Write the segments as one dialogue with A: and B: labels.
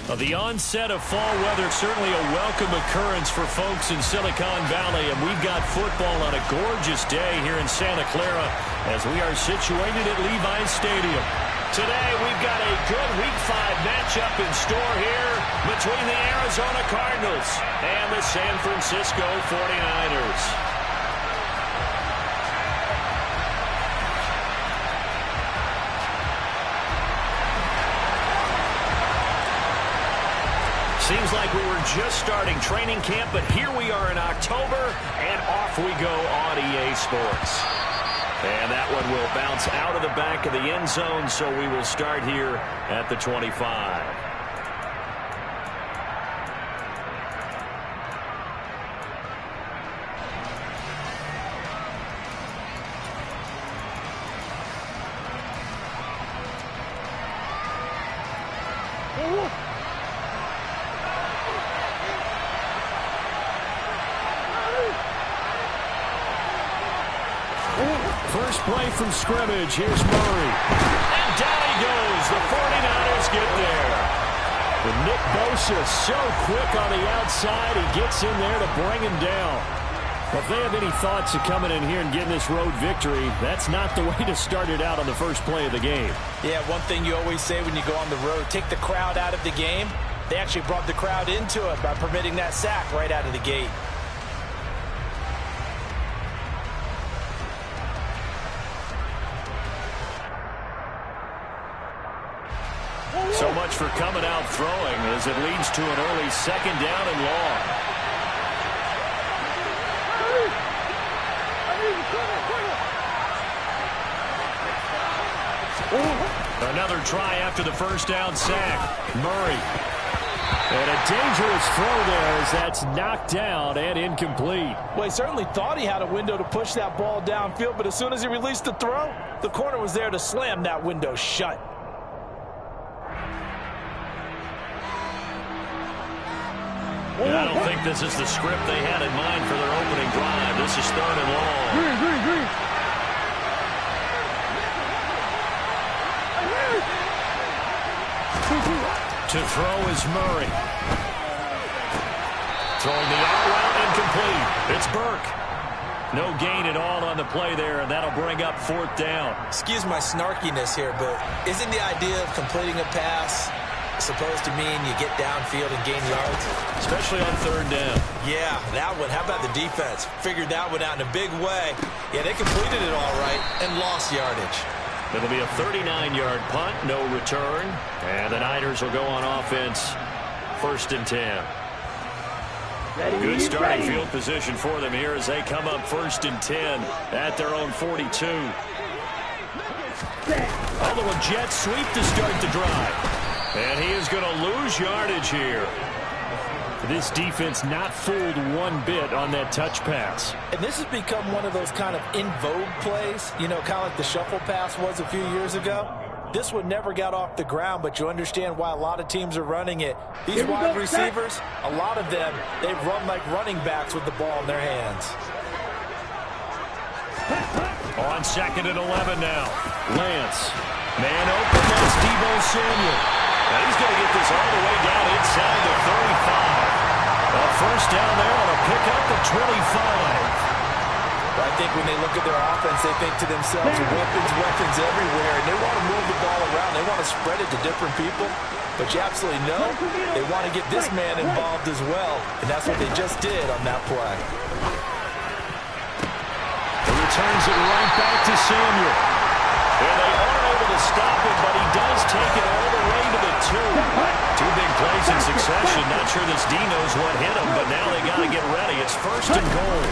A: Well, the onset of fall weather is certainly a welcome occurrence for folks in Silicon Valley, and we've got football on a gorgeous day here in Santa Clara as we are situated at Levi's Stadium. Today, we've got a good Week 5 matchup in store here between the Arizona Cardinals and the San Francisco 49ers. Seems like we were just starting training camp, but here we are in October, and off we go on EA Sports. And that one will bounce out of the back of the end zone, so we will start here at the 25. First play from scrimmage. Here's Murray. And down he goes. The 49ers get there. With Nick Bosa so quick on the outside, he gets in there to bring him down. But if they have any thoughts of coming in here and getting this road victory, that's not the way to start it out on the first play of the game.
B: Yeah, one thing you always say when you go on the road, take the crowd out of the game. They actually brought the crowd into it by permitting that sack right out of the gate.
A: So much for coming out throwing as it leads to an early second down and long. Another try after the first down sack. Murray. And a dangerous throw there as that's knocked down and incomplete.
B: Well, he certainly thought he had a window to push that ball downfield, but as soon as he released the throw, the corner was there to slam that window shut.
A: And I don't think this is the script they had in mind for their opening drive. This is third and long. To throw is Murray. Throwing the out route, incomplete. It's Burke. No gain at all on the play there, and that'll bring up fourth down.
B: Excuse my snarkiness here, but isn't the idea of completing a pass supposed to mean you get downfield and gain yards?
A: Especially on third down.
B: Yeah, that one. How about the defense? Figured that one out in a big way. Yeah, they completed it all right and lost yardage.
A: It'll be a 39-yard punt, no return. And the Niners will go on offense, first and 10. Good starting field position for them here as they come up first and 10 at their own 42. Although a jet sweep to start the drive. And he is going to lose yardage here. This defense not fooled one bit on that touch pass.
B: And this has become one of those kind of in vogue plays, you know, kind of like the shuffle pass was a few years ago. This one never got off the ground, but you understand why a lot of teams are running it. These wide receivers, a lot of them, they run like running backs with the ball in their hands.
A: On second and 11 now. Lance. Man open, that's Deebo Samuel. And he's going to get this all the way down inside the 35. A first down there on a pickup of 25.
B: I think when they look at their offense, they think to themselves, weapons everywhere, and they want to move the ball around. They want to spread it to different people. But you absolutely know they want to get this man involved as well, and that's what they just did on that play.
A: He returns it right back to Samuel. And they aren't able to stop him, but he does take it all the way to the 2. Two big plays in succession. Not sure this D knows what hit him, but now they got to get ready. It's first and goal.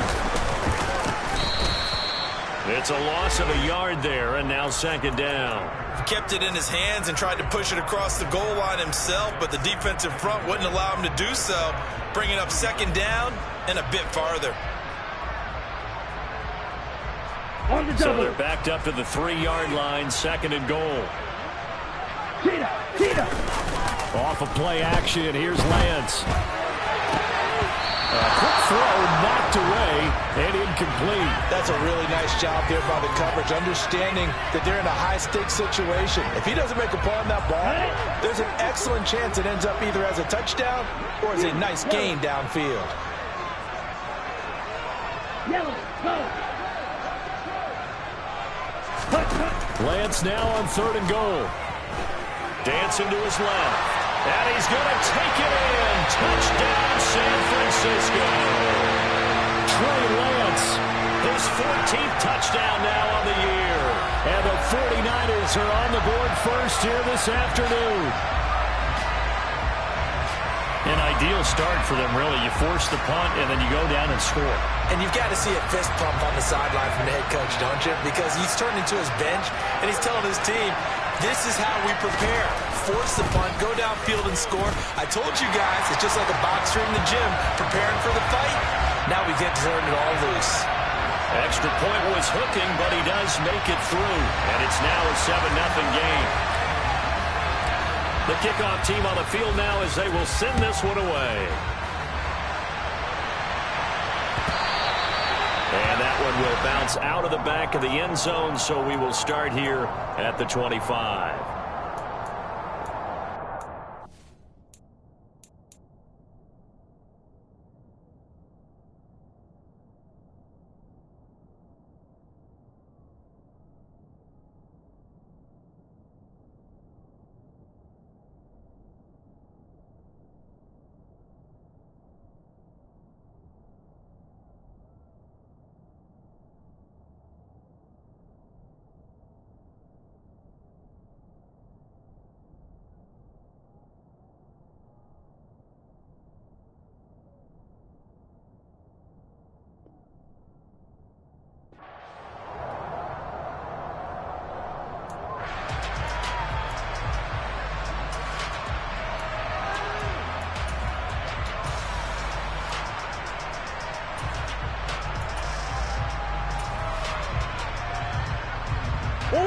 A: It's a loss of a yard there, and now second down.
B: He kept it in his hands and tried to push it across the goal line himself, but the defensive front wouldn't allow him to do so, bringing up second down and a bit farther.
A: So they're backed up to the 3-yard line, second and goal. Off of play action, here's Lance. Quick throw knocked away and incomplete.
B: That's a really nice job there by the coverage, understanding that they're in a high-stakes situation. If he doesn't make a play on that ball, there's an excellent chance it ends up either as a touchdown or as a nice gain downfield.
A: Lance now on 3rd and goal. Dancing to his left. And he's going to take it in. Touchdown, San Francisco. Trey Lance, his 14th touchdown now on the year. And the 49ers are on the board first here this afternoon. An ideal start for them, really. You force the punt, and then you go down and score.
B: And you've got to see a fist pump on the sideline from the head coach, don't you? Because he's turned into his bench, and he's telling his team, this is how we prepare. Force the punt, go downfield and score. I told you guys, it's just like a boxer in the gym preparing for the fight. Now we get to turn it all loose.
A: Extra point was hooking, but he does make it through. And it's now a 7-0 game. The kickoff team on the field now as they will send this one away. And that one will bounce out of the back of the end zone, so we will start here at the 25.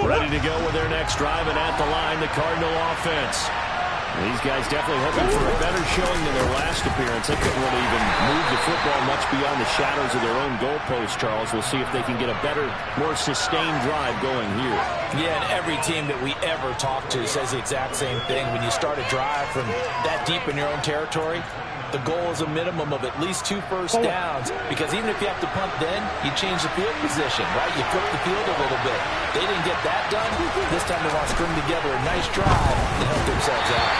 A: Ready to go with their next drive, and at the line, the Cardinal offense. These guys definitely hoping for a better showing than their last appearance. They couldn't really even move the football much beyond the shadows of their own goalpost, Charles. We'll see if they can get a better, more sustained drive going here.
B: Yeah, and every team that we ever talk to says the exact same thing. When you start a drive from that deep in your own territory, the goal is a minimum of at least 2 first downs, because even if you have to punt then, you change the field position, right? You flip the field a little bit. They didn't get that done. This time they want to string together a nice drive and help themselves out.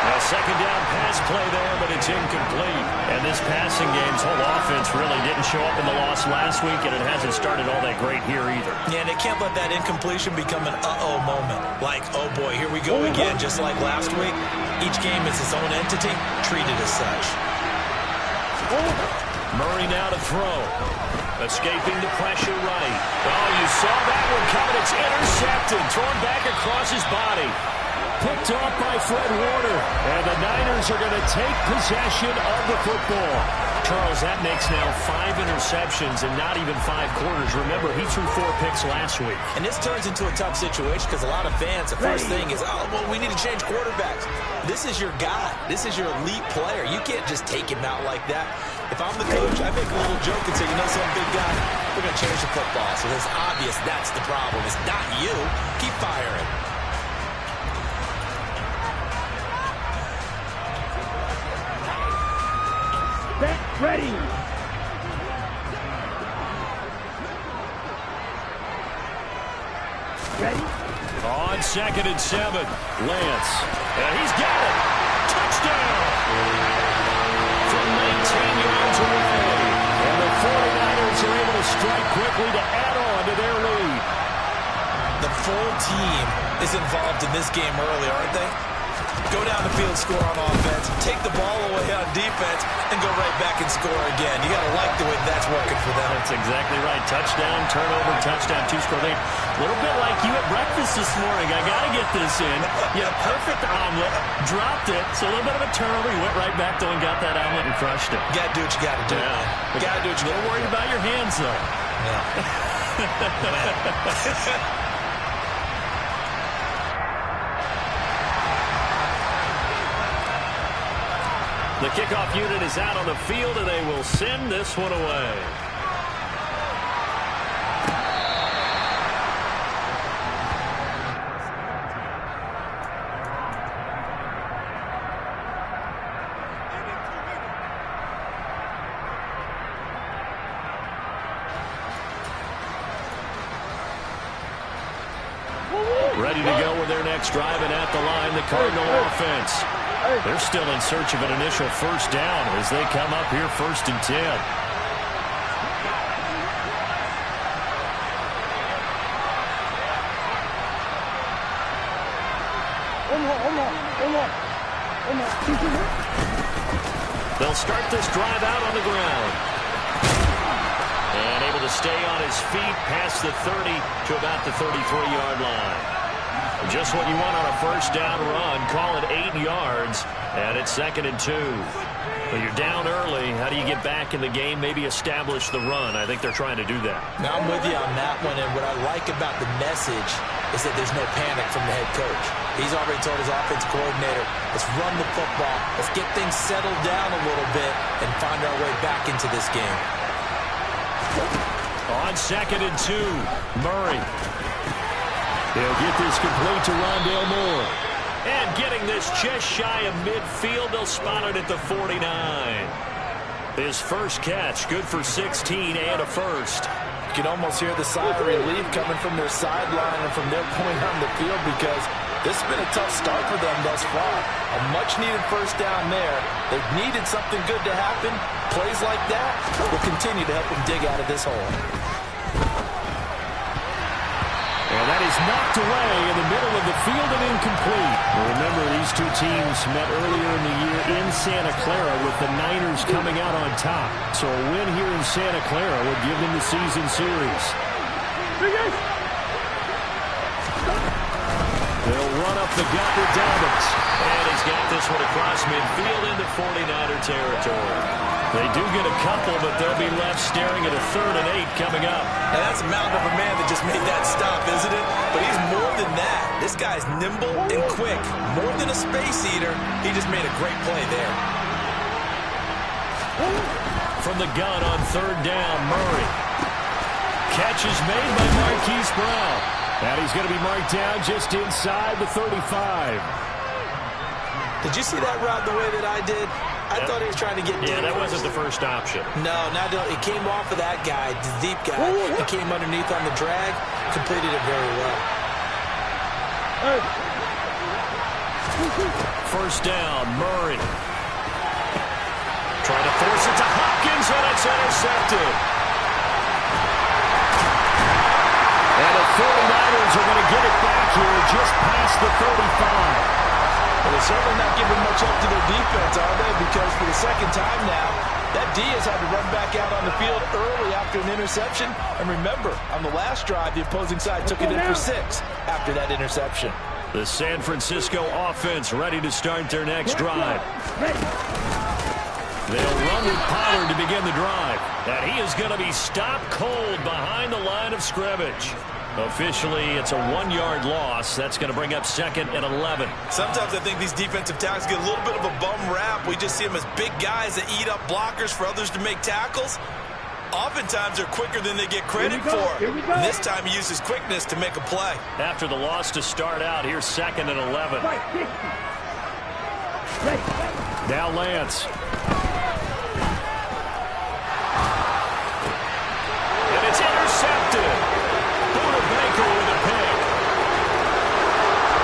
A: A second down pass play there, but it's incomplete. And this passing game's whole offense really didn't show up in the loss last week, and it hasn't started all that great here either.
B: Yeah, and they can't let that incompletion become an uh-oh moment. Like, oh boy, here we go again, just like last week. Each game is its own entity, treated as such.
A: Murray now to throw. Escaping the pressure right. Oh, you saw that one coming. It's intercepted. Thrown back across his body. Picked off by Fred Warner. And the Niners are going to take possession of the football. Charles, that makes now 5 interceptions in not even 5 quarters. Remember, he threw 4 picks last week.
B: And this turns into a tough situation because a lot of fans, the first thing is, oh, well, we need to change quarterbacks. This is your guy. This is your elite player. You can't just take him out like that. If I'm the coach, I make a little joke and say, you know something, big guy, we're going to change the football. So it's obvious that's the problem. It's not you. Keep firing.
C: Ready. Ready.
A: On 2nd and 7, Lance. And he's got it. Touchdown. From 19 yards away. And the 49ers are able to strike quickly to add on to their lead.
B: The full team is involved in this game early, aren't they? Go down the field, score on offense, take the ball away on defense, and go right back and score again. You got to like the way that's working for them.
A: That's exactly right. Touchdown, turnover, touchdown, 2-score lead. A little bit like you at breakfast this morning. I got to get this in. You had a perfect omelet, dropped it, so a little bit of a turnover. You went right back, though, and got that omelet and crushed it.
B: You got to do what you got to do.
A: Yeah.
B: You got to do what you got to do.
A: A little worried about your hands, though.
B: Yeah.
A: The kickoff unit is out on the field, and they will send this one away. Ready to go with their next drive, and at the line, the Cardinal offense. They're still in search of an initial first down as they come up here 1st and 10. They'll start this drive out on the ground. And able to stay on his feet past the 30 to about the 33-yard line. Just what you want on a first down run. Call it 8 yards, and it's 2nd and 2. But you're down early. How do you get back in the game? Maybe establish the run. I think they're trying to do that.
B: Now, I'm with you on that one, and what I like about the message is that there's no panic from the head coach. He's already told his offensive coordinator, let's run the football, let's get things settled down a little bit and find our way back into this game.
A: On 2nd and 2, Murray. He'll get this complete to Rondale Moore. And getting this just shy of midfield, they'll spot it at the 49. His first catch, good for 16 and a first.
B: You can almost hear the sigh of relief coming from their sideline and from their point on the field because this has been a tough start for them thus far. A much-needed first down there. They've needed something good to happen. Plays like that will continue to help them dig out of this hole.
A: And that is knocked away in the middle of the field and incomplete. Well, remember, these two teams met earlier in the year in Santa Clara with the Niners coming out on top. So a win here in Santa Clara would give them the season series. They'll run up the gut with Dobbins. And he's got this one across midfield into 49er territory. They do get a couple, but they'll be left staring at a 3rd and 8 coming up.
B: And that's a mountain of a man that just made that stop, isn't it? But he's more than that. This guy's nimble and quick. More than a space eater, he just made a great play there.
A: From the gun on 3rd down, Murray. Catch is made by Marquise Brown. And he's going to be marked down just inside the 35.
B: Did you see that route the way that I did? I thought he was trying to get deep.
A: Yeah, that wasn't the first option.
B: No, it came off of that guy, the deep guy. He came underneath on the drag, completed it very well.
A: First down, Murray. Trying to force it to Hopkins, and it's intercepted. And the 49ers are going to get it back here just past the 35.
B: Well, they're certainly not giving much up to their defense, are they? Because for the second time now, that D has had to run back out on the field early after an interception. And remember, on the last drive, the opposing side took it in for 6 after that interception.
A: The San Francisco offense ready to start their next drive. They'll run with Pollard to begin the drive. And he is going to be stopped cold behind the line of scrimmage. Officially, it's a 1-yard loss. That's going to bring up 2nd and 11.
B: Sometimes I think these defensive tackles get a little bit of a bum rap. We just see them as big guys that eat up blockers for others to make tackles. Oftentimes, they're quicker than they get credit for. And this time, he used his quickness to make a play.
A: After the loss to start out, here's 2nd and 11. Now Lance. And it's intercepted. Buda Baker with a pick.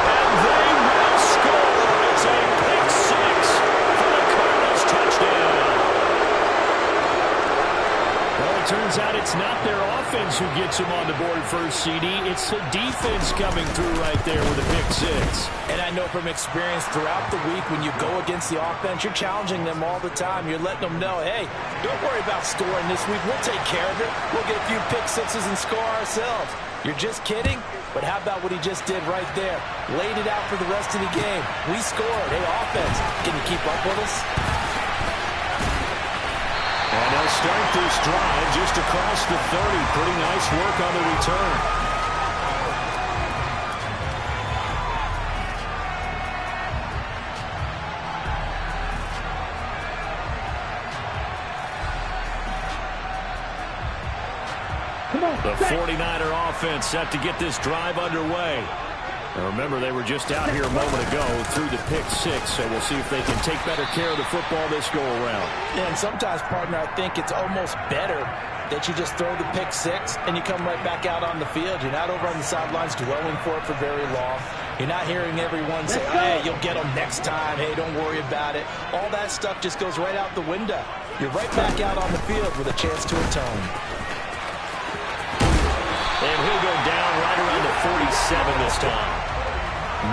A: And they will score. It's a pick 6 for the Cardinals touchdown. Well, it turns out it's not their offense who gets them on the board first, CD. It's the defense coming through right there with a pick 6.
B: And I know from experience throughout the week when you go against the offense, you're challenging them all the time. You're letting them know, hey, don't worry about scoring this week. We'll take care of it. We'll get a few pick 6s and score ourselves. You're just kidding? But how about what he just did right there? Laid it out for the rest of the game. We scored. Hey, offense, can you keep up with us?
A: And they'll start this drive just across the 30. Pretty nice work on the return. The 49er offense set to get this drive underway. Now remember, they were just out here a moment ago through the pick six, so we'll see if they can take better care of the football this go-around.
B: Yeah, and sometimes, partner, I think it's almost better that you just throw the pick six and you come right back out on the field. You're not over on the sidelines dwelling for it for very long. You're not hearing everyone say, hey, you'll get them next time. Hey, don't worry about it. All that stuff just goes right out the window. You're right back out on the field with a chance to atone.
A: And he'll go down right around the 47 this time.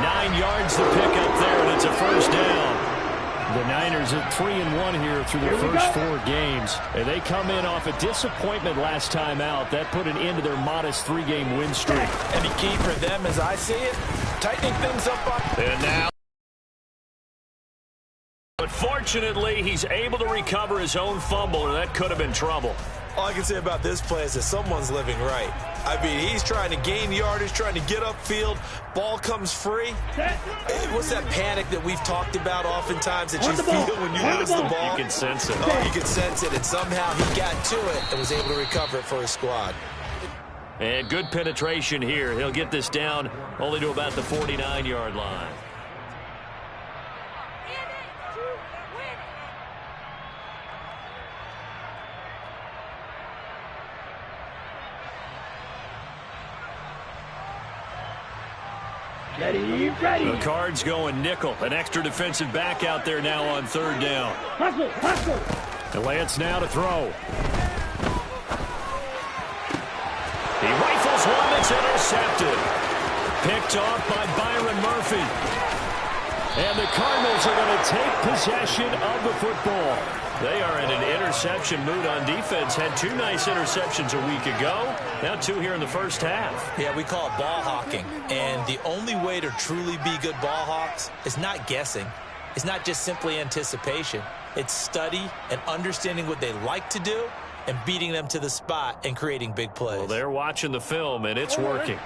A: 9 yards to pick up there, and it's a first down. The Niners at 3-1 here through their first 4 games. And they come in off a disappointment last time out. That put an end to their modest 3-game win streak.
B: And the key for them, as I see it, tightening things up on.
A: And now. But fortunately, he's able to recover his own fumble, and that could have been trouble.
B: All I can say about this play is that someone's living right. I mean, he's trying to gain yardage, trying to get upfield. Ball comes free. What's that panic that we've talked about oftentimes that you feel when you lose the ball?
A: You can sense it.
B: Oh, you can sense it, and somehow he got to it and was able to recover it for his squad.
A: And good penetration here. He'll get this down only to about the 49-yard line.
C: Ready.
A: The Cards going nickel. An extra defensive back out there now on 3rd down.
C: Hustle.
A: And Lance now to throw. He rifles one that's intercepted. Picked off by Byron Murphy. And the Cardinals are going to take possession of the football. They are in an interception mood on defense. Had 2 nice interceptions a week ago. Now 2 here in the first half.
B: Yeah, we call it ball hawking. And the only way to truly be good ball hawks is not guessing. It's not just simply anticipation. It's study and understanding what they like to do and beating them to the spot and creating big plays.
A: Well, they're watching the film, and it's working.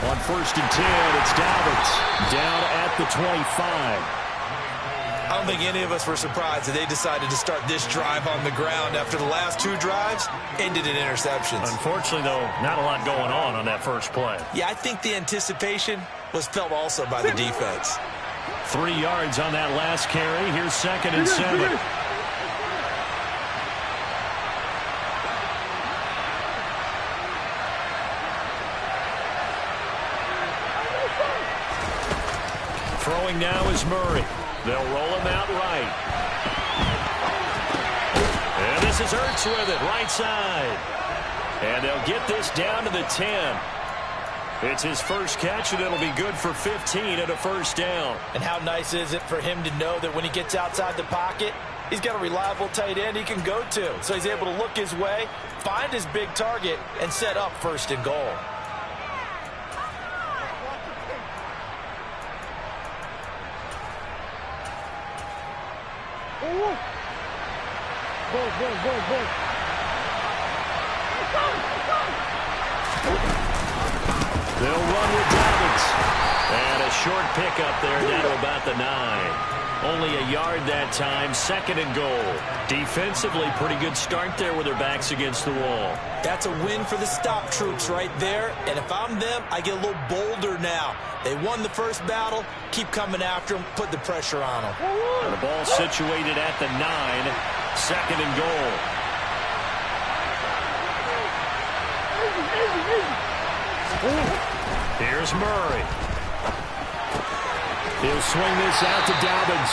A: On 1st and 10, it's Dobbins down at the 25.
B: I don't think any of us were surprised that they decided to start this drive on the ground after the last 2 drives ended in interceptions.
A: Unfortunately, though, not a lot going on that first play.
B: Yeah, I think the anticipation was felt also by the defense.
A: 3 yards on that last carry. Here's 2nd and 7. Throwing now is Murray. They'll roll him out right. And this is Ertz with it, right side. And they'll get this down to the 10. It's his first catch, and it'll be good for 15 and a first down.
B: And how nice is it for him to know that when he gets outside the pocket, he's got a reliable tight end he can go to. So he's able to look his way, find his big target, and set up 1st and goal.
C: Go.
A: They'll run with Dobbins. And a short pickup there down to about the 9. Only a yard that time, 2nd and goal. Defensively, pretty good start there with their backs against the wall.
B: That's a win for the stop troops right there. And if I'm them, I get a little bolder now. They won the first battle. Keep coming after them. Put the pressure on them.
A: And the ball situated at the 9. 2nd and goal. Here's Murray. He'll swing this out to Dobbins.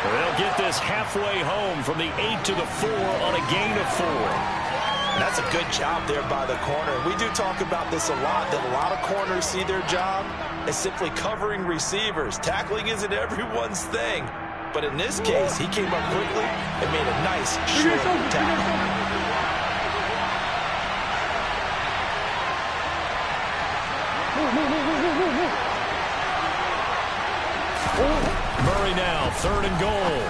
A: They'll get this halfway home from the 8 to the 4 on a gain of 4.
B: That's a good job there by the corner. We do talk about this a lot, that a lot of corners see their job as simply covering receivers. Tackling isn't everyone's thing. But in this case, he came up quickly and made a nice short tackle.
A: Murray now, 3rd and goal.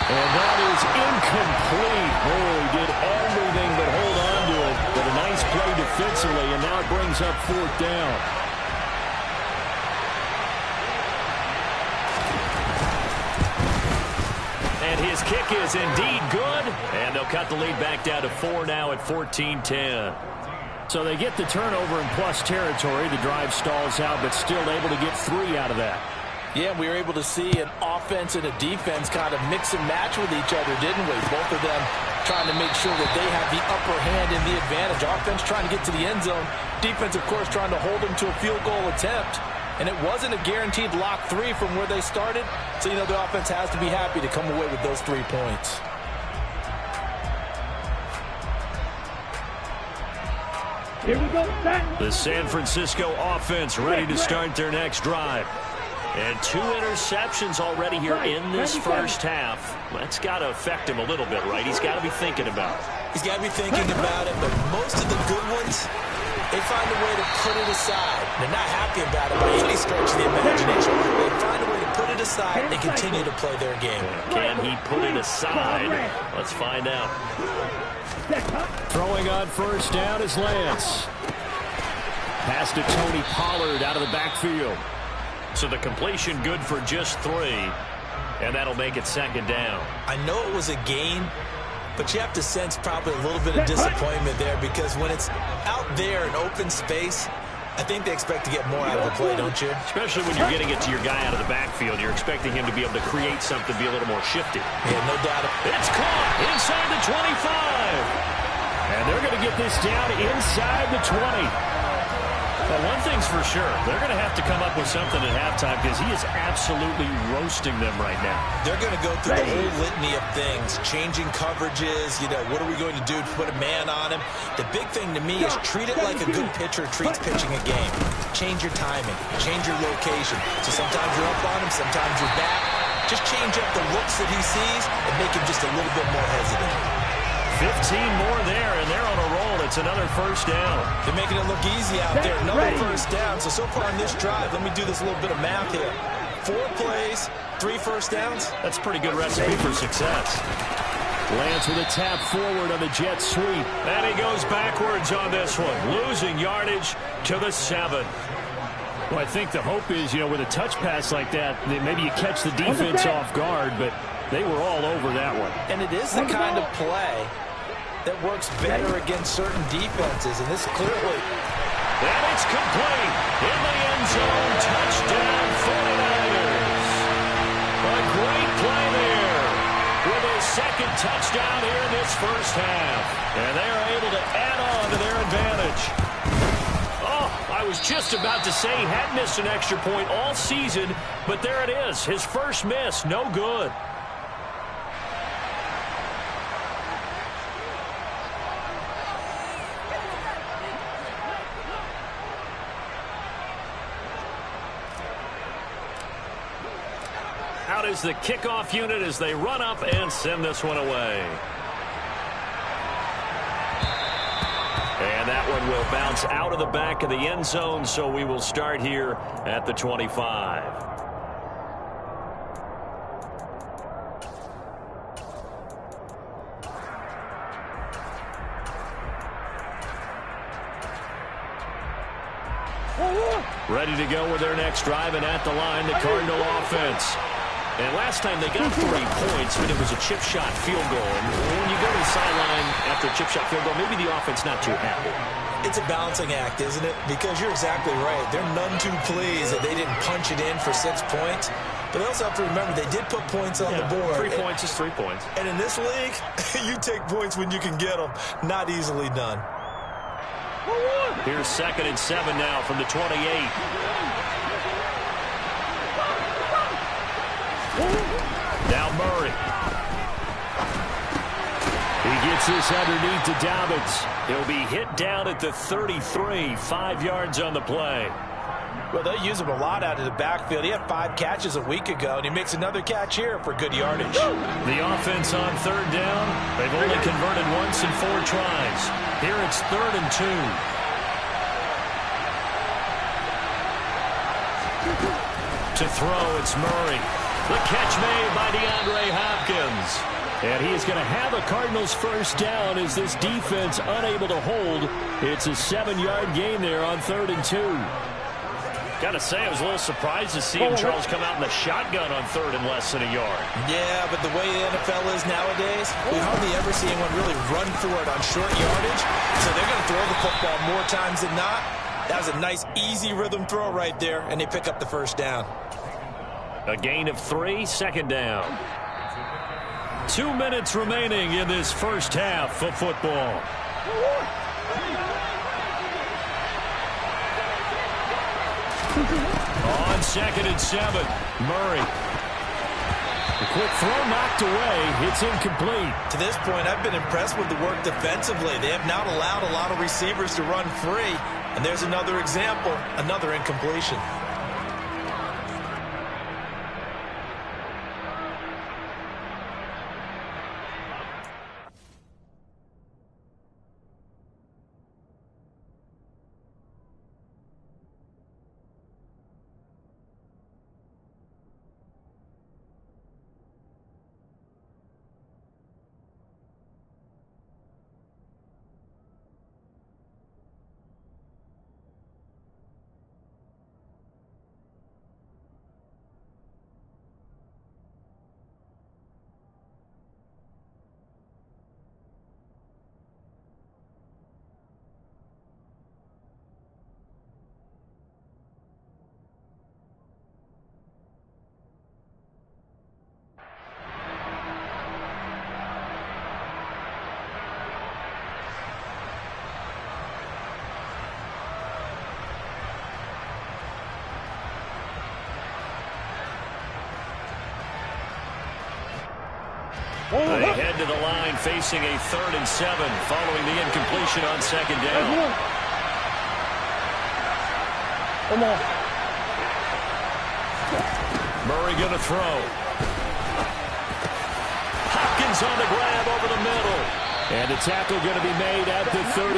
A: And that is incomplete. Murray did everything but hold on to it. But a nice play defensively, and now it brings up 4th down. And his kick is indeed good. And they'll cut the lead back down to 4 now at 14-10. So they get the turnover in plus territory. The drive stalls out, but still able to get 3 out of that.
B: Yeah, we were able to see an offense and a defense kind of mix and match with each other, didn't we? Both of them trying to make sure that they have the upper hand and the advantage. Offense trying to get to the end zone. Defense, of course, trying to hold them to a field goal attempt. And it wasn't a guaranteed lock 3 from where they started. So, the offense has to be happy to come away with those 3 points.
C: Here we go, set.
A: The San Francisco offense ready to start their next drive. And 2 interceptions already here in this first half. That's got to affect him a little bit, right? He's got to be thinking about it.
B: He's got to be thinking about it, but most of the good ones, they find a way to put it aside. They're not happy about it by any stretch of the imagination. They find a way to put it aside and continue to play their game.
A: Can he put it aside? Let's find out. Throwing on first down is Lance. Pass to Tony Pollard out of the backfield. So the completion good for just 3. And that'll make it 2nd down.
B: I know it was a gain, but you have to sense probably a little bit of disappointment there because when it's out there in open space, I think they expect to get more out of the play, don't you?
A: Especially when you're getting it to your guy out of the backfield. You're expecting him to be able to create something, be a little more shifty.
B: Yeah, no doubt.
A: It's caught inside the 25. And they're going to get this down inside the 20. Well, one thing's for sure. They're going to have to come up with something at halftime because he is absolutely roasting them right now.
B: They're going to go through the whole litany of things, changing coverages, what are we going to do to put a man on him? The big thing to me is treat it like a good pitcher treats pitching a game. Change your timing, change your location. So sometimes you're up on him, sometimes you're back. Just change up the looks that he sees and make him just a little bit more hesitant.
A: 15 more there, and they're on a roll. It's another first down.
B: They're making it look easy out there. Another first down. So far on this drive, let me do this little bit of math here. 4 plays, 3 first downs.
A: That's a pretty good recipe for success. Lance with a tap forward on the jet sweep. And he goes backwards on this one, losing yardage to the 7. Well, I think the hope is, with a touch pass like that, maybe you catch the defense off guard, but they were all over that one.
B: And it is the kind of play that works better against certain defenses, and this clearly.
A: And it's complete in the end zone. Touchdown 49ers. A great play there with his 2nd touchdown here in this first half. And they are able to add on to their advantage. Oh, I was just about to say he had missed an extra point all season, but there it is. His first miss, no good. Out is the kickoff unit as they run up and send this one away. And that one will bounce out of the back of the end zone, so we will start here at the 25. Ready to go with their next drive, and at the line, the Cardinal offense. And last time they got 3 points, but it was a chip shot field goal. And when you go to the sideline after a chip shot field goal, maybe the offense not too happy.
B: It's a balancing act, isn't it? Because you're exactly right. They're none too pleased that they didn't punch it in for 6 points. But they also have to remember they did put points on the board.
A: 3 points is 3 points.
B: And in this league, you take points when you can get them. Not easily done.
A: Here's 2nd and 7 now from the 28. Now Murray. He gets this underneath to Dobbins. He'll be hit down at the 33, 5 yards on the play.
B: Well, they use him a lot out of the backfield. He had 5 catches a week ago, and he makes another catch here for good yardage.
A: The offense on 3rd down. They've only converted once in 4 tries. Here it's 3rd and 2. To throw, it's Murray. The catch made by DeAndre Hopkins. And he is going to have a Cardinals first down as this defense unable to hold. It's a 7-yard gain there on 3rd and 2. Gotta say, I was a little surprised to see him, Charles, come out in the shotgun on 3rd and less than a yard.
B: Yeah, but the way the NFL is nowadays, we hardly ever see anyone really run for it on short yardage. So they're going to throw the football more times than not. That was a nice, easy rhythm throw right there, and they pick up the first down.
A: A gain of 3, 2nd down. 2 minutes remaining in this first half of football. On 2nd and 7, Murray. The quick throw knocked away. It's incomplete.
B: To this point, I've been impressed with the work defensively. They have not allowed a lot of receivers to run free. And there's another example, another incompletion.
A: They head to the line facing a 3rd and 7 following the incompletion on 2nd down.
C: Come on.
A: Murray going to throw. Hopkins on the grab over the middle. And a tackle going to be made at the 38.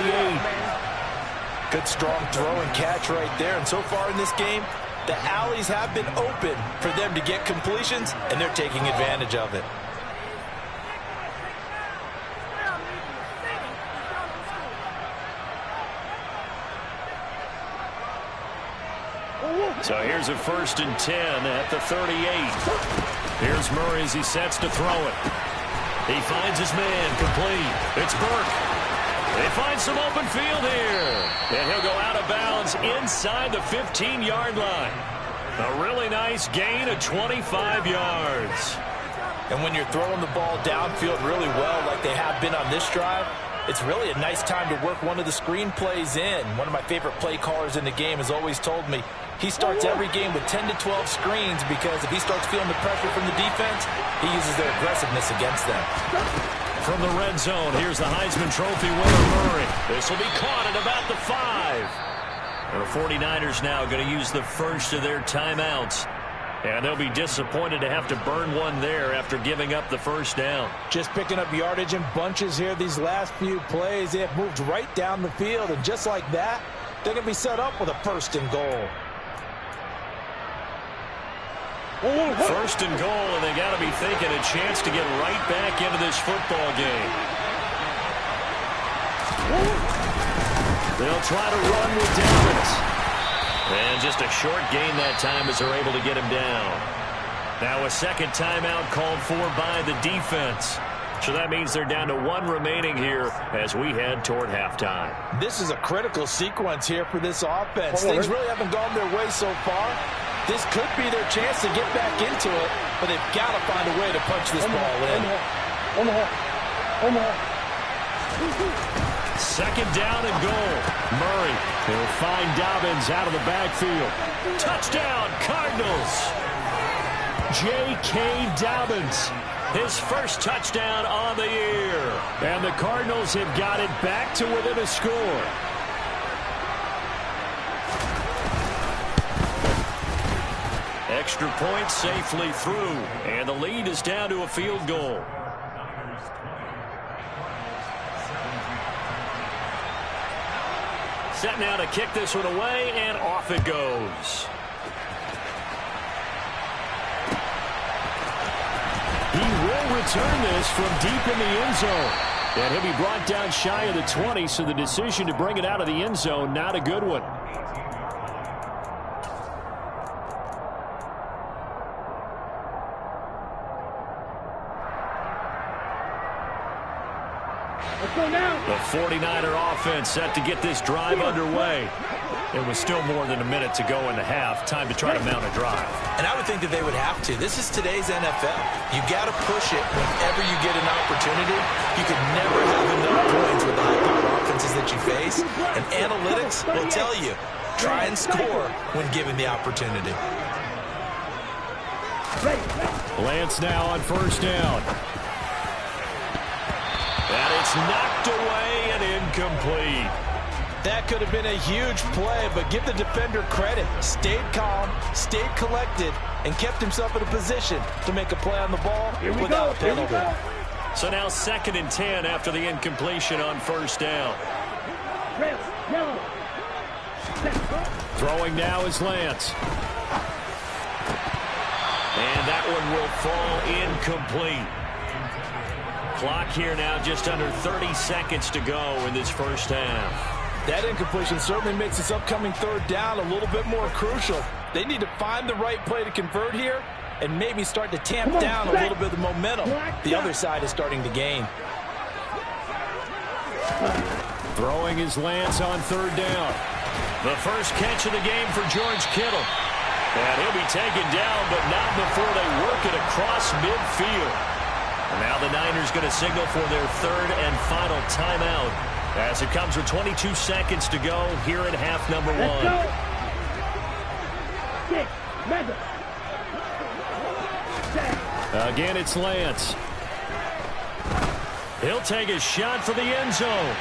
B: Good strong throw and catch right there. And so far in this game, the alleys have been open for them to get completions, and they're taking advantage of it.
A: So here's a 1st and 10 at the 38. Here's Murray as he sets to throw it. He finds his man complete. It's Burke. They find some open field here. And he'll go out of bounds inside the 15-yard line. A really nice gain of 25 yards.
B: And when you're throwing the ball downfield really well like they have been on this drive, it's really a nice time to work one of the screen plays in. One of my favorite play callers in the game has always told me he starts every game with 10 to 12 screens because if he starts feeling the pressure from the defense, he uses their aggressiveness against them.
A: From the red zone, here's the Heisman Trophy winner, Murray. This will be caught at about the 5. The 49ers now going to use the first of their timeouts. And they'll be disappointed to have to burn one there after giving up the first down.
B: Just picking up yardage in bunches here these last few plays. They have moved right down the field, and just like that, they're going to be set up with a 1st and goal.
A: 1st and goal, and they got to be thinking a chance to get right back into this football game. They'll try to run with Dallas. And just a short gain that time as they're able to get him down. Now a 2nd timeout called for by the defense. So that means they're down to 1 remaining here as we head toward halftime.
B: This is a critical sequence here for this offense. Things really haven't gone their way so far. This could be their chance to get back into it, but they've got to find a way to punch this ball in.
A: 2nd down and goal. Murray will find Dobbins out of the backfield. Touchdown, Cardinals. J.K. Dobbins, his first touchdown on the year. And the Cardinals have got it back to within a score. Extra point safely through, and the lead is down to a field goal. Set now to kick this one away, and off it goes. He will return this from deep in the end zone. And he'll be brought down shy of the 20, so the decision to bring it out of the end zone, not a good one. The 49er offense set to get this drive underway. It was still more than a minute to go in the half. Time to try to mount a drive.
B: And I would think that they would have to. This is today's NFL. You got to push it whenever you get an opportunity. You could never have enough points with the high-powered offenses that you face. And analytics will tell you, try and score when given the opportunity.
A: Lance now on first down. And it's knocked away and incomplete.
B: That could have been a huge play, but give the defender credit. Stayed calm, stayed collected, and kept himself in a position to make a play on the ball without a penalty.
A: So now 2nd and 10 after the incompletion on first down. Throwing now is Lance. And that one will fall incomplete. Clock here now just under 30 seconds to go in this first half.
B: That incompletion certainly makes this upcoming 3rd down a little bit more crucial. They need to find the right play to convert here and maybe start to tamp down a little bit of the momentum the other side is starting to gain.
A: Throwing is Lance on 3rd down. The first catch of the game for George Kittle. And he'll be taken down, but not before they work it across midfield. And now the Niners going to signal for their 3rd and final timeout, as it comes with 22 seconds to go here in half number 1. Again, it's Lance. He'll take a shot for the end zone.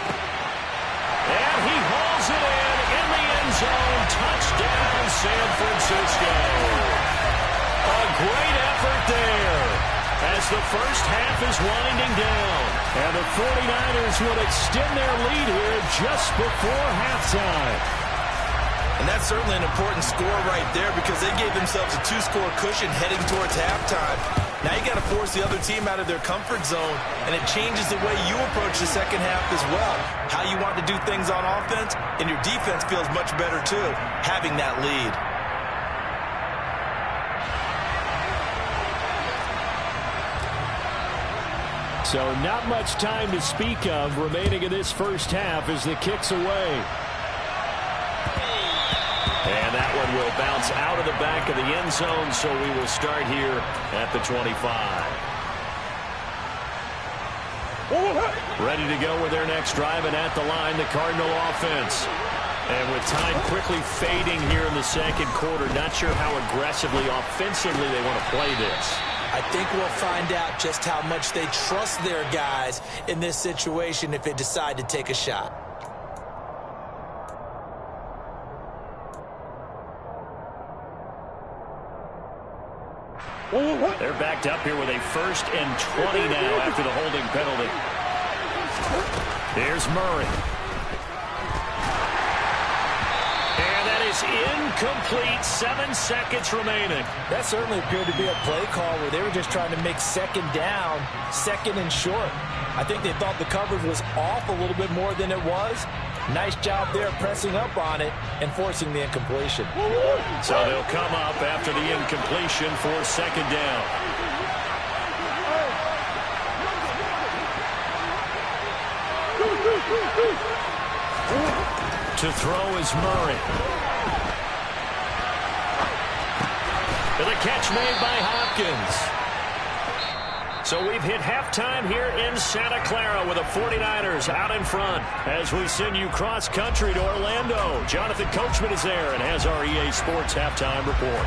A: And he hauls it in the end zone. Touchdown, San Francisco. A great effort there, as the first half is winding down. And the 49ers will extend their lead here just before halftime.
B: And that's certainly an important score right there, because they gave themselves a 2-score cushion heading towards halftime. Now you got to force the other team out of their comfort zone, and it changes the way you approach the second half as well. How you want to do things on offense, and your defense feels much better too, having that lead.
A: So not much time to speak of remaining in this first half as the kick's away. And that one will bounce out of the back of the end zone, so we will start here at the 25. Ready to go with their next drive, and at the line, the Cardinal offense. And with time quickly fading here in the second quarter, not sure how aggressively, offensively they want to play this.
B: I think we'll find out just how much they trust their guys in this situation if they decide to take a shot.
A: They're backed up here with a 1st and 20 now after the holding penalty. Here's Murray. And that is incomplete. 7 seconds remaining.
B: That certainly appeared to be a play call where they were just trying to make 2nd down, 2nd and short. I think they thought the coverage was off a little bit more than it was. Nice job there pressing up on it and forcing the incompletion.
A: So they'll come up after the incompletion for 2nd down. To throw is Murray. And the catch made by Hopkins. So we've hit halftime here in Santa Clara with the 49ers out in front as we send you cross-country to Orlando. Jonathan Coachman is there and has our EA Sports halftime report.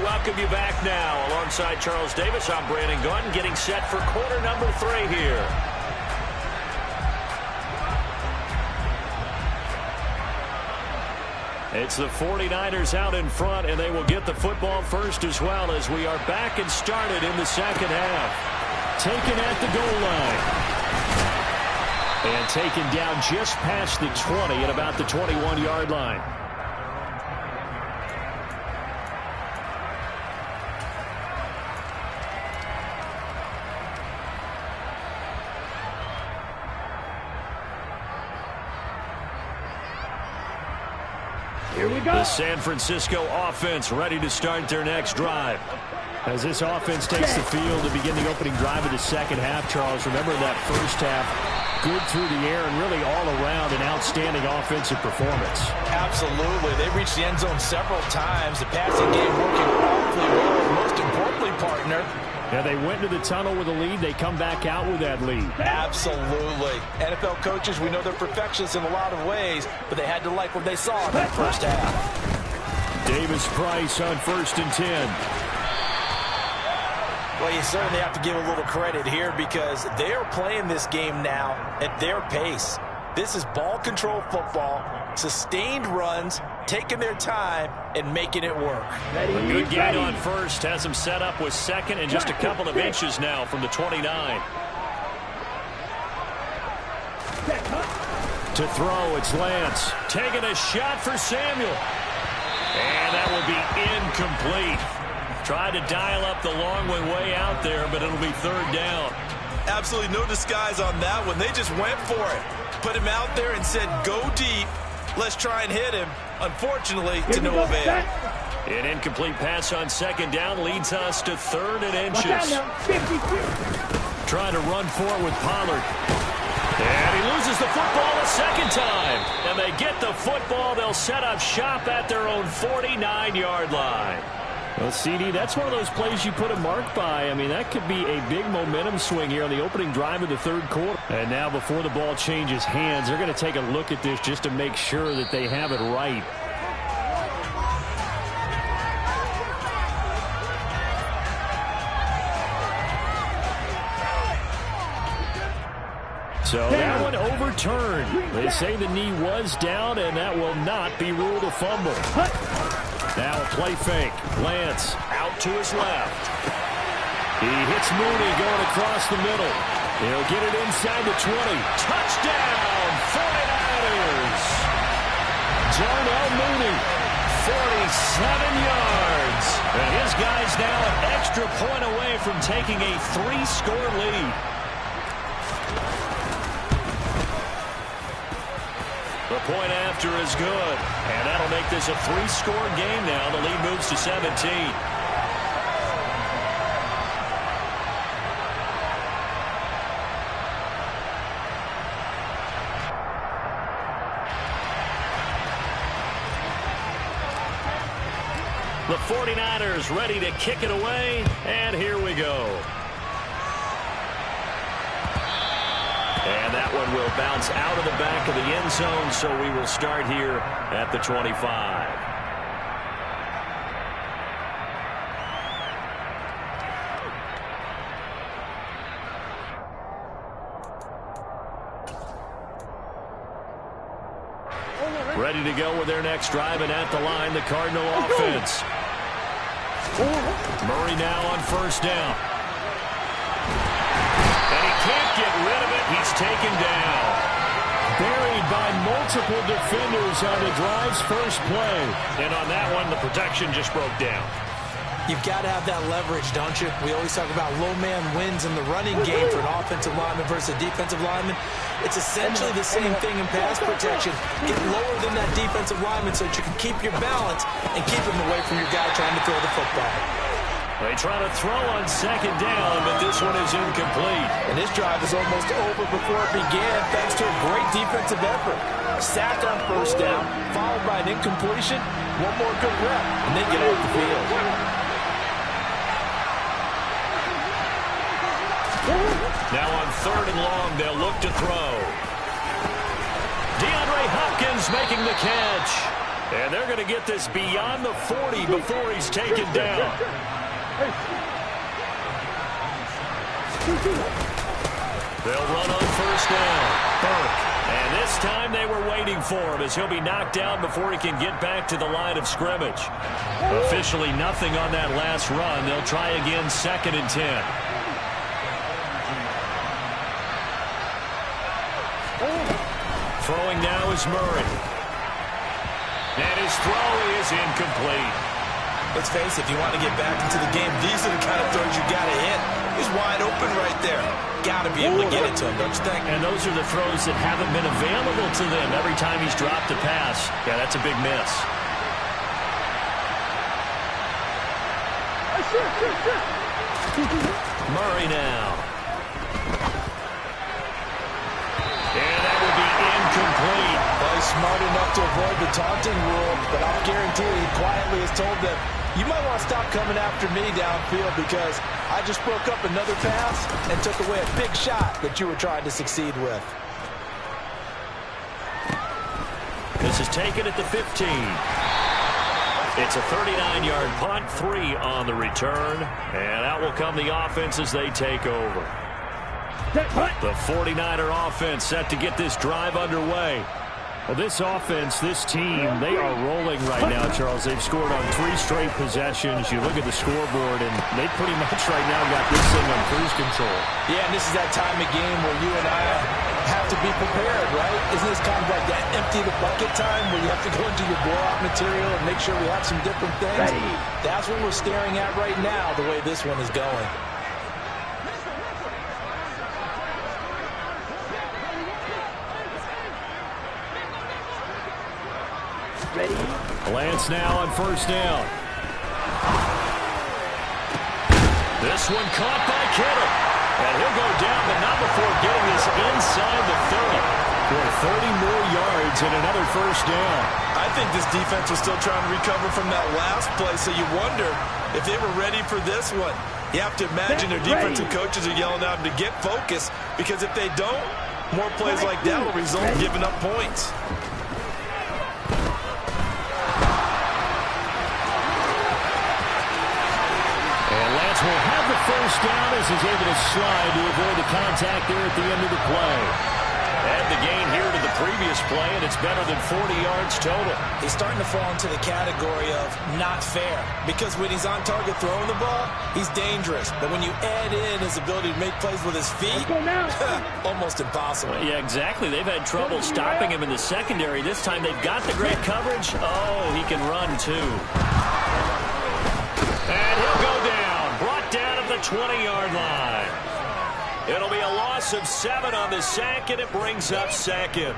A: Welcome you back now. Alongside Charles Davis, I'm Brandon Gaudin, getting set for quarter number 3 here. It's the 49ers out in front, and they will get the football first as well, as we are back and started in the second half. Taken at the goal line. And taken down just past the 20 at about the 21-yard line.
C: Here we go.
A: The San Francisco offense ready to start their next drive. As this offense takes the field to begin the opening drive of the second half, Charles, remember that first half, good through the air and really all around an outstanding offensive performance.
B: Absolutely. They reached the end zone several times. The passing game working awfully well. And most importantly, partner,
A: yeah, they went to the tunnel with a lead. They come back out with that lead.
B: Absolutely. NFL coaches, we know they're perfectionists in a lot of ways, but they had to like what they saw in that first half.
A: Davis Price on 1st and 10.
B: Well, you certainly have to give a little credit here because they are playing this game now at their pace. This is ball control football, sustained runs, taking their time, and making it work.
A: A good gain on first. Has him set up with second and just a couple of inches now from the 29. To throw, it's Lance. Taking a shot for Samuel. And that will be incomplete. Tried to dial up the long way out there, but it'll be 3rd down.
B: Absolutely no disguise on that one. They just went for it. Put him out there and said, go deep. Let's try and hit him. Unfortunately, to no avail.
A: An incomplete pass on 2nd down leads us to 3rd and inches. Trying to run for it with Pollard. And he loses the football a second time. And they get the football. They'll set up shop at their own 49-yard line. Well, CD, that's one of those plays you put a mark by. I mean, that could be a big momentum swing here on the opening drive of the 3rd quarter. And now before the ball changes hands, they're going to take a look at this just to make sure that they have it right. So that one overturned. They say the knee was down, and that will not be ruled a fumble. Now a play fake. Lance out to his left. He hits Mooney going across the middle. He'll get it inside the 20. Touchdown, 49ers. Darnell Mooney, 47 yards. And his guy's now an extra point away from taking a 3-score lead. The point after is good, and that'll make this a 3-score game now. The lead moves to 17. The 49ers ready to kick it away, and here we go. And that one will bounce out of the back of the end zone, so we will start here at the 25. Ready to go with their next drive, and at the line, the Cardinal offense. Murray now on 1st down. Can't get rid of it. He's taken down. Buried by multiple defenders on the drive's first play. And on that one, the protection just broke down.
B: You've got to have that leverage, don't you? We always talk about low man wins in the running game for an offensive lineman versus a defensive lineman. It's essentially the same thing in pass protection. Get lower than that defensive lineman so that you can keep your balance and keep him away from your guy trying to throw the football.
A: They try to throw on 2nd down, but this one is incomplete.
B: And this drive is almost over before it began thanks to a great defensive effort. Sack on 1st down, followed by an incompletion. One more good rep, and they get off the field.
A: Now on 3rd and long, they'll look to throw. DeAndre Hopkins making the catch. And they're going to get this beyond the 40 before he's taken down. They'll run on 1st down. Burke. And this time they were waiting for him as he'll be knocked down before he can get back to the line of scrimmage. Officially nothing on that last run. They'll try again 2nd and 10. Throwing now is Murray. And his throw is incomplete.
B: Let's face it, if you want to get back into the game, these are the kind of throws you got to hit. He's wide open right there. Got to be able to get it to him, don't you think?
A: And those are the throws that haven't been available to them every time he's dropped a pass. Yeah, that's a big miss. Murray now. And that will be incomplete.
B: Well, he's smart enough to avoid the taunting rule, but I'll guarantee he quietly has told them, you might want to stop coming after me downfield because I just broke up another pass and took away a big shot that you were trying to succeed with.
A: This is taken at the 15. It's a 39-yard punt, 3 on the return, and out will come the offense as they take over. The 49er offense set to get this drive underway. Well, this offense, this team, they are rolling right now, Charles. They've scored on 3 straight possessions. You look at the scoreboard, and they pretty much right now got this thing on cruise control.
B: Yeah, and this is that time of game where you and I have to be prepared, right? Isn't this kind of like that empty the bucket time where you have to go into your blowout material and make sure we have some different things? Ready. That's what we're staring at right now, the way this one is going.
C: Ready.
A: Lance now on first down. This one caught by Kittle. And he'll go down, but not before getting this inside the 30. For 30 more yards and another first down.
B: I think this defense was still trying to recover from that last play, so you wonder if they were ready for this one. You have to imagine their defensive coaches are yelling out to get focused, because if they don't, more plays like that will result in giving up points.
A: Will have the first down as he's able to slide to avoid the contact there at the end of the play. And the gain here to the previous play, and it's better than 40 yards total.
B: He's starting to fall into the category of not fair, because when he's on target throwing the ball, he's dangerous. But when you add in his ability to make plays with his feet, almost impossible.
A: Yeah, exactly. They've had trouble stopping him in the secondary. This time they've got the great coverage. Oh, he can run too. And he'll go down. Brought down at the 20-yard line. It'll be a loss of 7 on the sack, and it brings up second.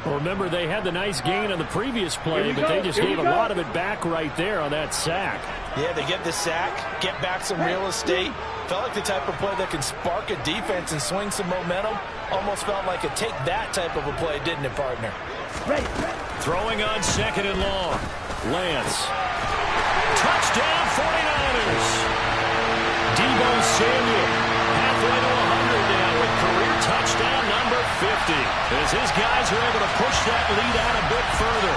A: Well, remember, they had the nice gain on the previous play, but they just gave a lot of it back right there on that sack.
B: Yeah, they get the sack, get back some real estate. Felt like the type of play that can spark a defense and swing some momentum. Almost felt like a take that type of a play, didn't it, partner?
C: Ready.
A: Throwing on second and long. Lance. Touchdown, 49ers. Deebo Samuel, halfway to 100 now with career touchdown number 50. As his guys are able to push that lead out a bit further.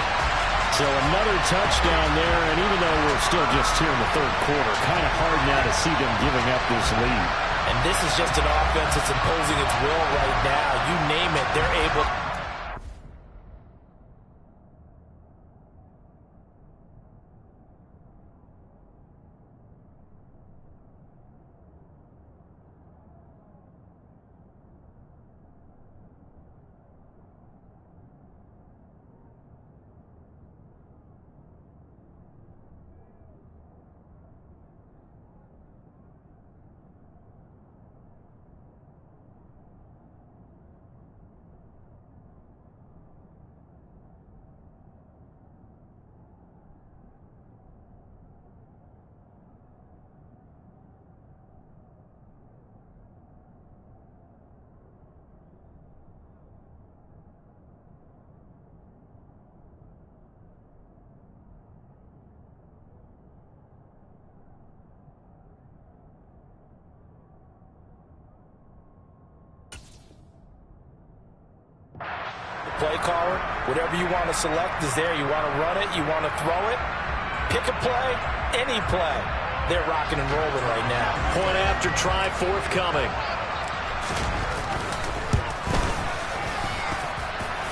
A: So another touchdown there, and even though we're still just here in the third quarter, kind of hard now to see them giving up this lead.
B: And this is just an offense that's imposing its will right now. You name it, they're able. Play caller, whatever you want to select is there. You want to run it, you want to throw it, pick a play, any play. They're rocking and rolling right now.
A: Point after try forthcoming.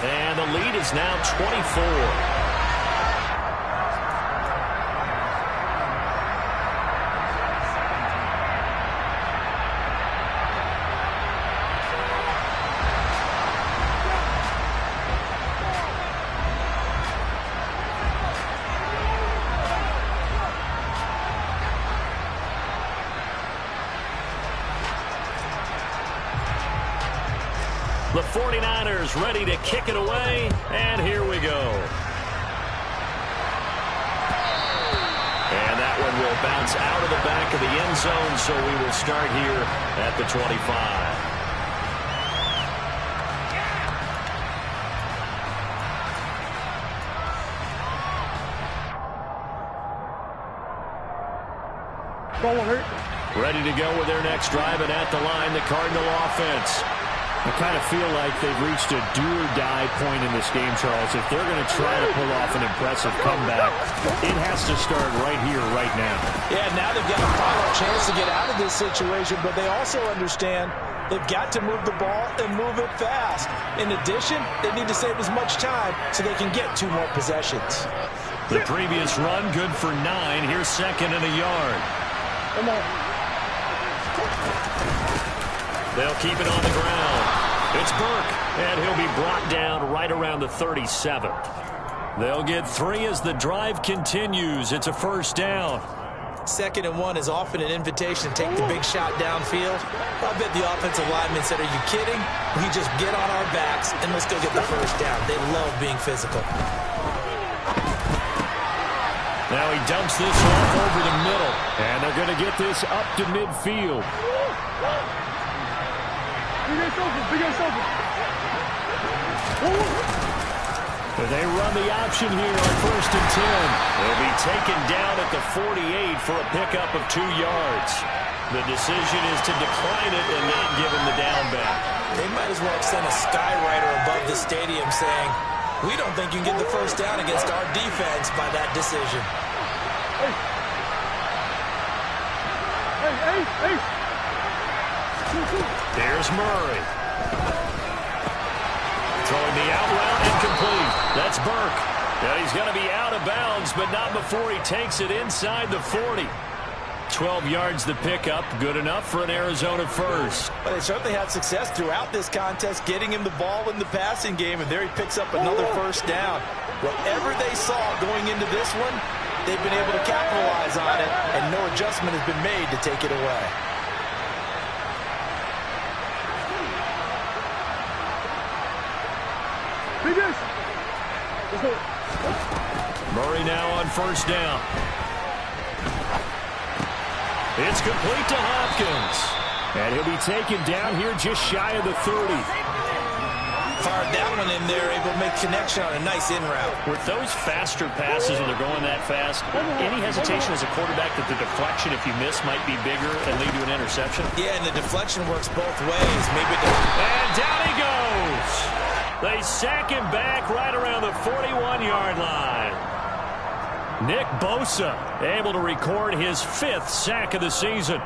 A: And the lead is now 24. The 49ers ready to kick it away, and here we go. And that one will bounce out of the back of the end zone, so we will start here at the 25. Ready to go with their next drive, and at the line, the Cardinal offense. I kind of feel like they've reached a do-or-die point in this game, Charles. If they're going to try to pull off an impressive comeback, it has to start right here, right now.
B: Yeah, now they've got a final chance to get out of this situation, but they also understand they've got to move the ball and move it fast. In addition, they need to save as much time so they can get 2 more possessions.
A: The previous run, good for 9. Here's second and a yard.
C: Come on.
A: They'll keep it on the ground. It's Burke, and he'll be brought down right around the 37. They'll get 3 as the drive continues. It's a first down.
B: 2nd and 1 is often an invitation to take the big shot downfield. I bet the offensive lineman said, are you kidding? We just get on our backs and let's go get the first down. They love being physical.
A: Now he dumps this off over the middle, and they're going to get this up to midfield. They run the option here on 1st and 10. They'll be taken down at the 48 for a pickup of 2 yards. The decision is to decline it and not give him the down back.
B: They might as well extend a skywriter above the stadium saying, we don't think you can get the first down against our defense by that decision.
A: There's Murray. Throwing the out route, incomplete. That's Burke. Now he's going to be out of bounds, but not before he takes it inside the 40. 12 yards the pickup, good enough for an Arizona first.
B: But they certainly had success throughout this contest, getting him the ball in the passing game, and there he picks up another first down. Whatever they saw going into this one, they've been able to capitalize on it, and no adjustment has been made to take it away.
A: Murray now on first down. It's complete to Hopkins. And he'll be taken down here just shy of the 30.
B: Fired that one in there, able to make connection on a nice in route.
A: With those faster passes when they're going that fast, any hesitation as a quarterback that the deflection, if you miss, might be bigger and lead to an interception?
B: Yeah, and the deflection works both ways. Maybe
A: and down he goes. They sack him back right around the 41-yard line. Nick Bosa able to record his 5th sack of the season.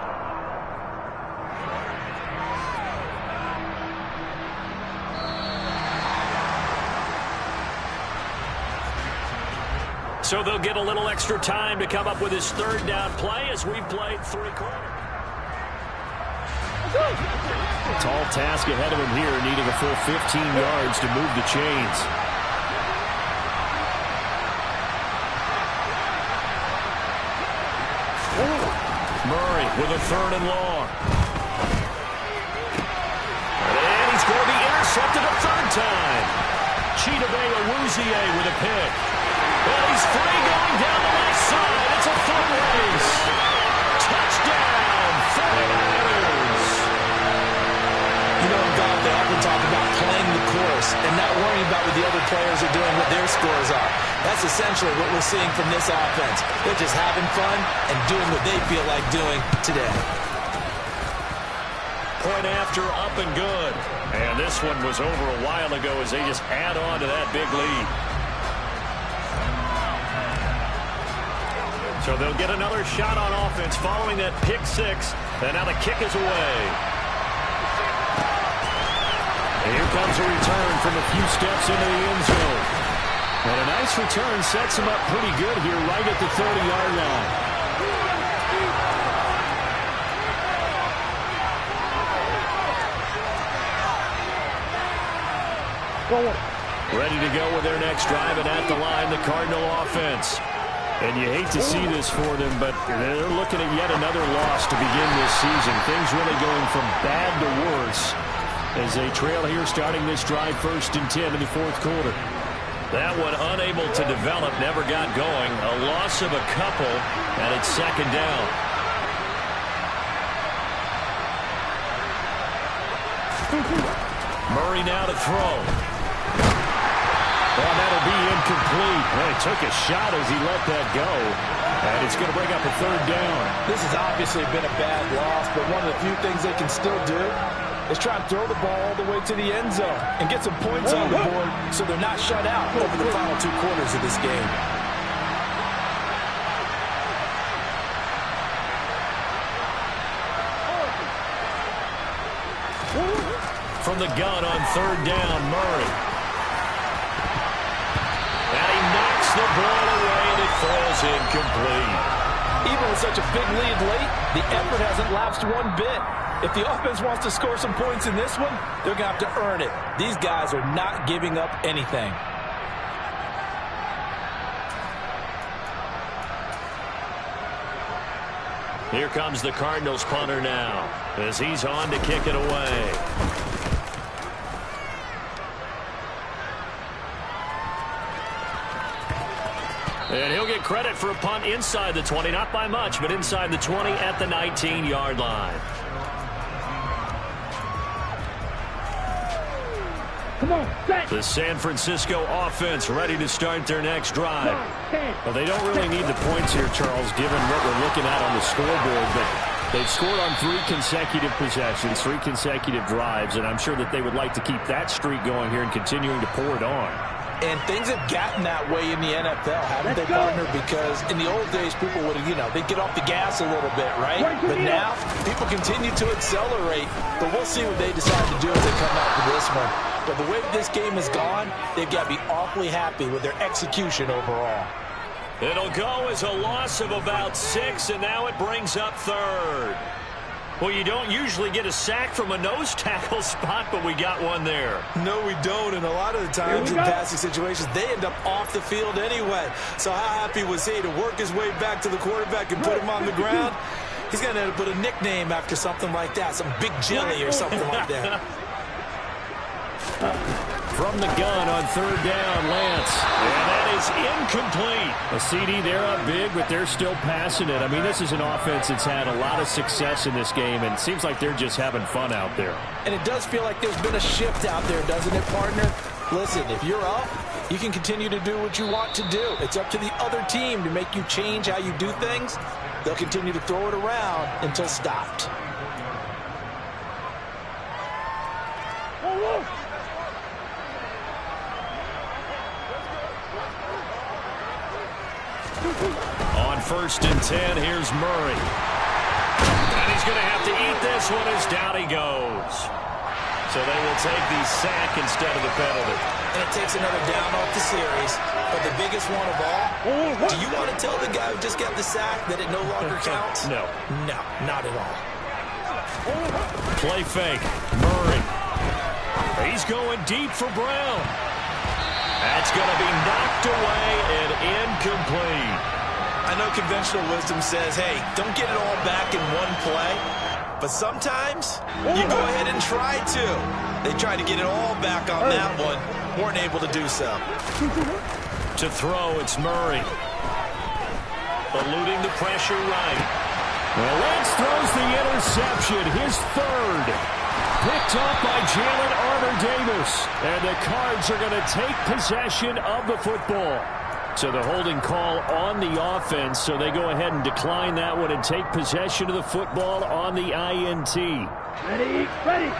A: So they'll get a little extra time to come up with his 3rd down play as we've played 3 quarters. Tall task ahead of him here, needing a full 15 yards to move the chains. Murray with a 3rd and long. And he's going to be intercepted a 3rd time. Chidobe Awuzie with a pick. And he's free going down the left side. It's a foot race. Touchdown, 49ers.
B: You know, in golf, they often talk about playing the course and not worrying about what the other players are doing, what their scores are. That's essentially what we're seeing from this offense. They're just having fun and doing what they feel like doing today.
A: Point after, up and good. And this one was over a while ago as they just add on to that big lead. So they'll get another shot on offense following that pick 6. And now the kick is away. And here comes a return from a few steps into the end zone. And a nice return sets him up pretty good here right at the 30-yard line. Ready to go with their next drive, and at the line, the Cardinal offense. And you hate to see this for them, but they're looking at yet another loss to begin this season. Things really going from bad to worse as they trail here starting this drive 1st and 10 in the 4th quarter. That one unable to develop, never got going. A loss of a couple, and it's second down. Murray now to throw. Well, that'll be incomplete. Well, he took a shot as he let that go. And it's going to bring up a third down.
B: This has obviously been a bad loss, but one of the few things they can still do is try and throw the ball all the way to the end zone and get some points on the board so they're not shut out over the final 2 quarters of this game.
A: From the gun on third down, Murray. And he knocks the ball away, and it falls incomplete.
B: Even with such a big lead late, the effort hasn't lapsed one bit. If the offense wants to score some points in this one, they're going to have to earn it. These guys are not giving up anything.
A: Here comes the Cardinals punter now as he's on to kick it away. And he'll get credit for a punt inside the 20, not by much, but inside the 20 at the 19-yard line.
C: Come on, set.
A: The San Francisco offense ready to start their next drive. Well, they don't really need the points here, Charles, given what we're looking at on the scoreboard, but they've scored on 3 consecutive possessions, 3 consecutive drives, and I'm sure that they would like to keep that streak going here and continuing to pour it on.
B: And things have gotten that way in the NFL, haven't they, partner? Because in the old days, people would, they'd get off the gas a little bit, right? But now, people continue to accelerate. But we'll see what they decide to do as they come out to this one. But the way this game has gone, they've got to be awfully happy with their execution overall.
A: It'll go as a loss of about 6, and now it brings up third. Well, you don't usually get a sack from a nose tackle spot, but we got one there.
B: No, we don't, and a lot of the times in passing situations, they end up off the field anyway. So how happy was he to work his way back to the quarterback and put him on the ground? He's going to have to put a nickname after something like that, some Big Jelly or something like that.
A: From the gun on third down, Lance. And that is incomplete. A CD, they're up big, but they're still passing it. I mean, this is an offense that's had a lot of success in this game, and it seems like they're just having fun out there.
B: And it does feel like there's been a shift out there, doesn't it, partner? Listen, if you're up, you can continue to do what you want to do. It's up to the other team to make you change how you do things. They'll continue to throw it around until stopped.
A: On first and 10, here's Murray. And he's going to have to eat this one as down he goes. So they will take the sack instead of the penalty.
B: And it takes another down off the series. But the biggest one of all, do you want to tell the guy who just got the sack that it no longer counts?
A: No.
B: No, not at all.
A: Play fake. Murray. He's going deep for Brown. That's going to be knocked away and incomplete.
B: I know conventional wisdom says, hey, don't get it all back in one play. But sometimes you go ahead and try to. They tried to get it all back on that one. Weren't able to do so.
A: To throw, it's Murray. Eluding the pressure right. Well, Lance throws the interception, his third. Picked up by Jalen Armour-Davis. And the Cards are going to take possession of the football. So the holding call on the offense, so they go ahead and decline that one and take possession of the football on the INT.
C: Ready, ready.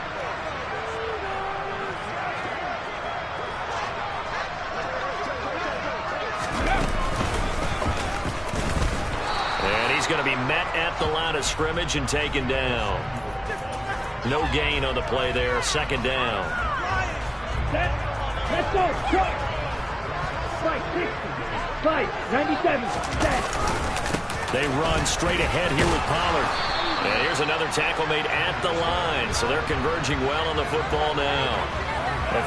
A: And he's going to be met at the line of scrimmage and taken down. No gain on the play there. Second down.
C: Set. Let's go. Truck. Right, 60. Right, 97. Set.
A: They run straight ahead here with Pollard. And here's another tackle made at the line. So they're converging well on the football now.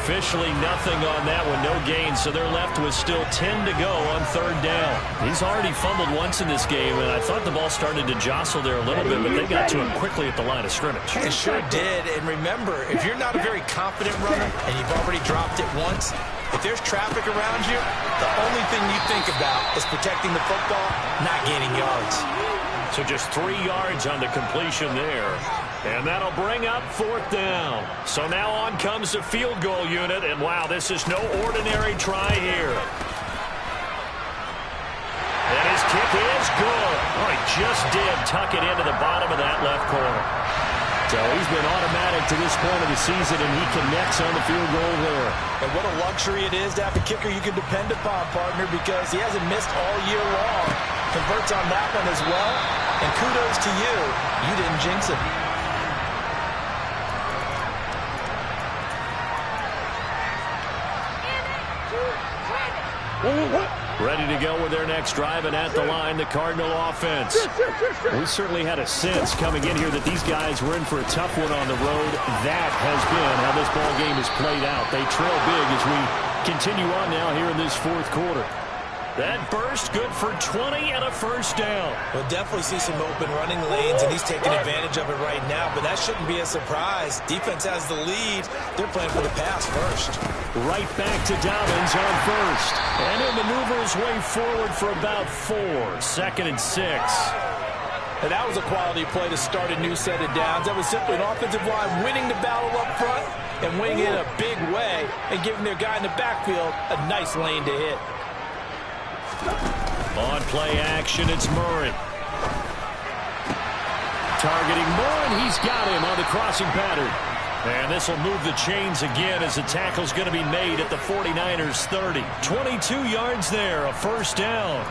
A: Officially nothing on that one, no gain, so they're left with still 10 to go on third down. He's already fumbled once in this game, and I thought the ball started to jostle there a little bit, but they got to him quickly at the line of scrimmage.
B: It sure did, and remember, if you're not a very confident runner and you've already dropped it once, If there's traffic around you, the only thing you think about is protecting the football, not gaining yards.
A: So just 3 yards on the completion there. And that'll bring up 4th down. So now on comes the field goal unit. And, wow, this is no ordinary try here. And his kick is good. Oh, he just did tuck it into the bottom of that left corner. So he's been automatic to this point of the season, and he connects on the field goal there.
B: And what a luxury it is to have a kicker you can depend upon, partner, because he hasn't missed all year long. Converts on that one as well. And kudos to you. You didn't jinx it.
A: Ready to go with their next drive, and at the line, the Cardinal offense. We certainly had a sense coming in here that these guys were in for a tough one on the road. That has been how this ball game has played out. They trail big as we continue on now here in this 4th quarter. That burst good for 20 and a first down.
B: We'll definitely see some open running lanes, and he's taking advantage of it right now, but that shouldn't be a surprise. Defense has the lead. They're playing for the pass first.
A: Right back to Dobbins on first. And he'll maneuver his way forward for about 4. 2nd and 6.
B: And that was a quality play to start a new set of downs. That was simply an offensive line winning the battle up front and winning it in a big way and giving their guy in the backfield a nice lane to hit.
A: On play action, it's Murray. Targeting Moore, and he's got him on the crossing pattern. And this will move the chains again as the tackle's going to be made at the 49ers 30. 22 yards there, a first down.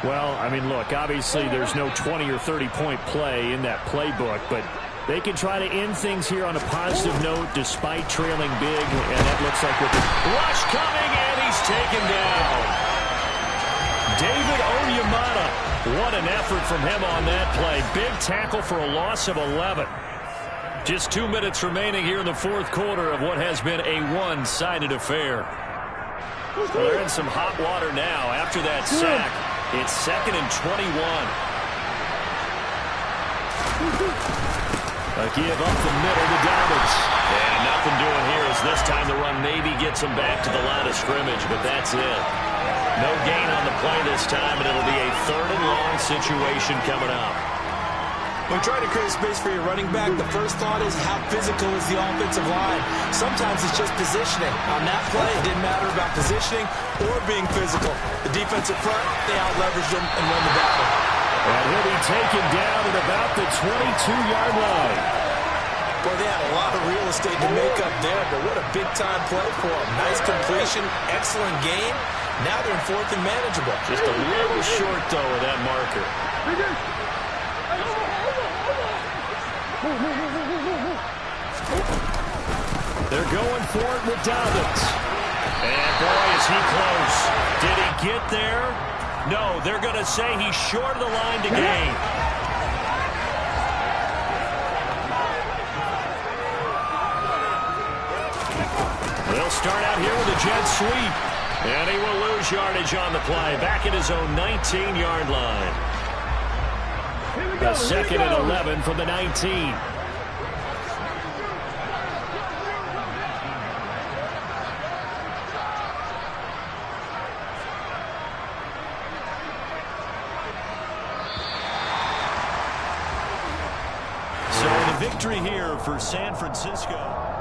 A: Well, I mean, look, obviously there's no 20 or 30-point play in that playbook, but they can try to end things here on a positive note despite trailing big, and that looks like with the rush coming, and he's taken down. David Onyemata, what an effort from him on that play. Big tackle for a loss of 11. Just 2 minutes remaining here in the 4th quarter of what has been a one-sided affair. Well, they're in some hot water now after that sack. It's 2nd and 21. A give up the middle to Dobbins. And nothing doing here as this time the run maybe gets him back to the line of scrimmage, but that's it. No gain on the play this time, and it'll be a 3rd and long situation coming up.
B: When trying to create space for your running back, the first thought is how physical is the offensive line. Sometimes it's just positioning. On that play, it didn't matter about positioning or being physical. The defensive front, they out-leveraged them and won the battle.
A: And he'll be taken down at about the 22-yard line.
B: Boy, they had a lot of real estate to make up there, but what a big-time play for them. Nice completion, excellent game. Now they're in 4th and manageable.
A: Just a little short, though, of that marker. They're going for it with Dobbins. And, boy, is he close. Did he get there? No, they're going to say he's short of the line to gain. They'll start out here with a jet sweep. And he will lose yardage on the play. Back at his own 19-yard line. A 2nd and 11 from the 19. So the victory here for San Francisco.